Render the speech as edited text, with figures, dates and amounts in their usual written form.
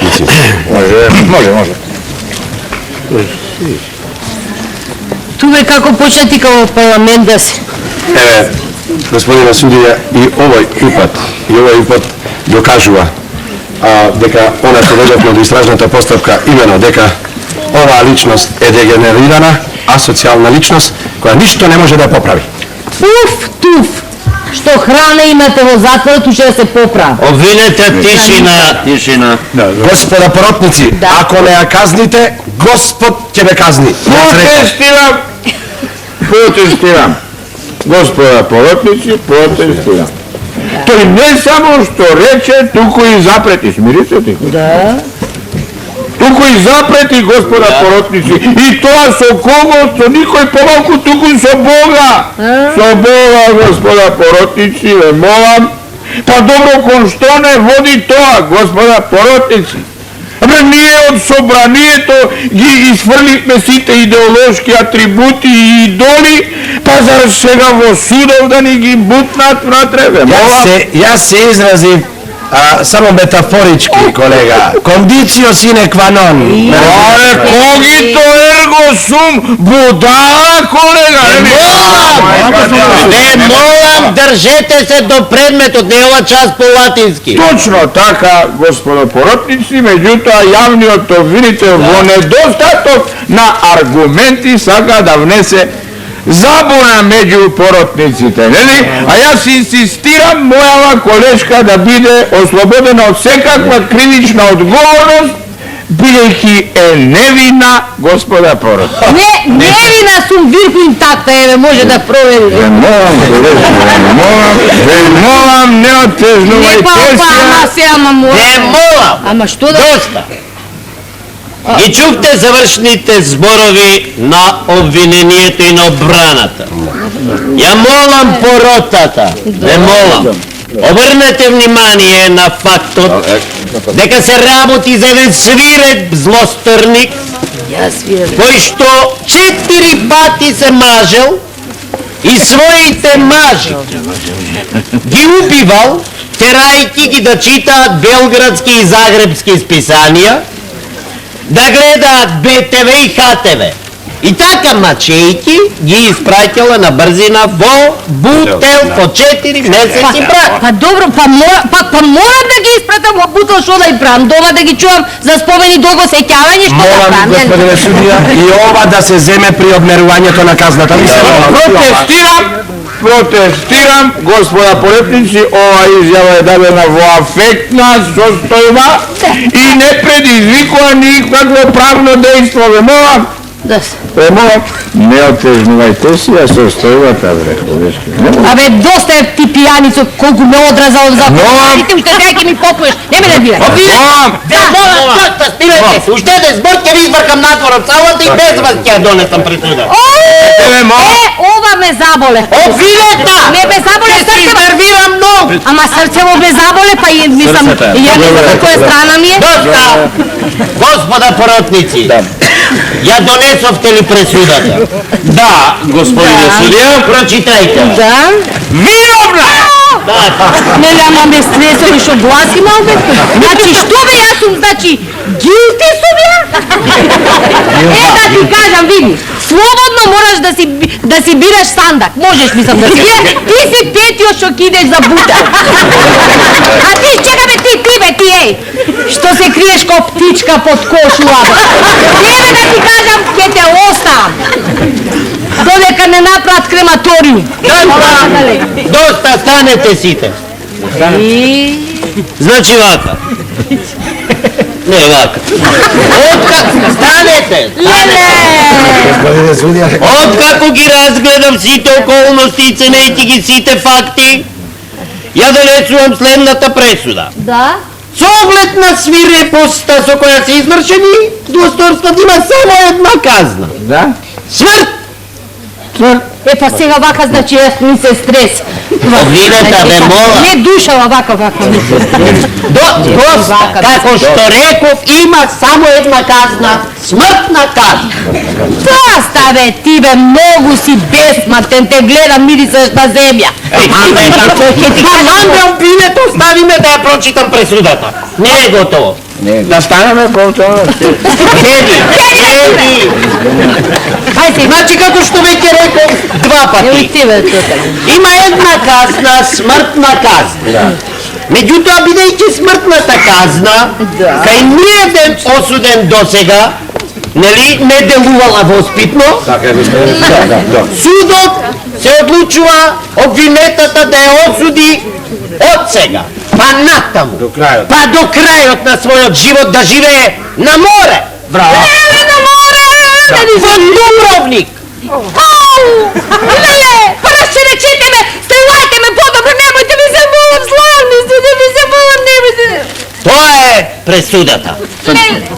поротници. Може. Туве како почна ти како парламент да си. Еве, господина судија, и овој пат докажува дека она што дојдовме до истражната постапка, именно дека оваа личност е дегенерирана, асоцијална личност, која ништо не може да поправи. Туф! Што храна имате во затворот, уште да се поправи. Обвинете, тишина. Господа поротници, ако не ја казните, Господ ќе ве казни. Протестирам. Господа поротници, протестирам. Тој не само што рече, туку и запрети. Смирите ти. Да. Туку и запрети, господа поротници. И тоа со кого? Со никој помалку, туку со Бога. Со Бога, господа поротници, ве молам. Па добро, кон што не води тоа, господа поротници? Абе, ние од собранието ги изфрлихме сите идеолошки атрибути и идоли, па зар сега во судов да ни ги бутнат внатре, ве молам? Јас се изразив само метафорички, колега. Кондицио сине ква нон. Аре, когито ерго сум, будала, колега! Не молам, држете се до предметот, не ова част по латински. Точно така, господа поротници, меѓутоа јавниот, видите, во недостаток на аргументи сака да внесе забуна меѓу поротниците, нели? А јас инсистирам мојава колешка да биде ослободена од секаква кривична одговорност, бидејќи е невина, господа поротници. Невина сум вирку интакта, еве, може да проверите. Ве молам, не отежнувајте се. Не молам. Ама што да... Доста. Ги чухте завршните зборови на обвинението и на одбраната. Ја молам поротата, не молам. Обрнете внимание на фактот дека се работи за еден свиреп злосторник кој што 4 пати се мажел и своите мажи ги убивал, терајќи ги да читаат белградски и загребски списанија, да гледаат БТВ и ХТВ. И така мачејки ги испраќала на брзина во бутел по 4 месеци брак. Па добро, па морам да ги испратам во бутел, што да и правам, дома да ги чувам за спомени долго сеќавање, што да Молам, правам. господине судија, и ова да се земе при одмерувањето на казната. Протестирам, господа поротници, ова изјава е дадена во афектна состојба и не предизвикува никакво правно дејство, ве молам. Ве молам, не отежнувајте си, а состојбата, бре, ходешки. Абе, доста е ти пијаницо, колку ме одразал за парите, уште сега ќе ми попуеш. Не ме да бира. Молам! Спирайте, уште еден збор ќе ви извркам надвор од салата и без вас ќе донесам присуда. Ова ме заболе. Обвинета! Не ме заболе срце. Ќе се нервирам многу. Ама срцево ме заболе, па и мислам, ја не знам која страна ми е. Доста! Господа поротници, ја донесовте ли пресудата? Да, господине судија. Прочитајте. Да? Виновна! Нели, ама ме стресови шо гласи малку. Значи, што бе, јас сум, значи, гилти сум ја? Да ти кажам, види, слободно можеш да си бираш сандак. Можеш, мислам, да си. Ти си петиот што ќе идеш за бута. А ти, чека бе, ти бе, ти, еј. Што се криеш ко птичка под кошула, бе. Еве да ти кажам, ќе те оставам. Додека не направат крематориум. Доста, станете сите. Значи вака. Не вака. Станете! Господине судија, Откако ги разгледам сите околности и ценејќи ги сите факти, ја донесувам следната пресуда. Да? Со оглед на свирепоста со која се извршени, двосторството има само една казна. Да? Смрт! Е, па сега вака, значи, јас ми се стрес. Обвинета, бе, мола. Не душава вака ми се стрес. Доста, како што реков, има само една казна, смртна казна. Доста, бе, ти бе, многу си бесматен, те гледам, мирисаш на земја. Командам пинето, ставиме да ја прочитам пресудата. Не е готово. Да станеме повторно. Еди! Ајде, Значи, како што веќе реков, два ево и пати. тебе тоа. Има една казна, смртна казна. Меѓутоа, бидејќи смртната казна, Да. кај ниеден осуден досега, нели, не делувала воспитно, Така е, господин. Да. судот се одлучува обвинетата да ја осуди од сега, па натаму, До крајот. па до крајот на својот живот да живее на море. Браво! На море! Во Дубровник! Ау! Леле, па расчеречете ме, стрелајте ме подобро, немојте ми се молам, славни сте, да ми се молам, немојте. Тоа е пресудата. Не,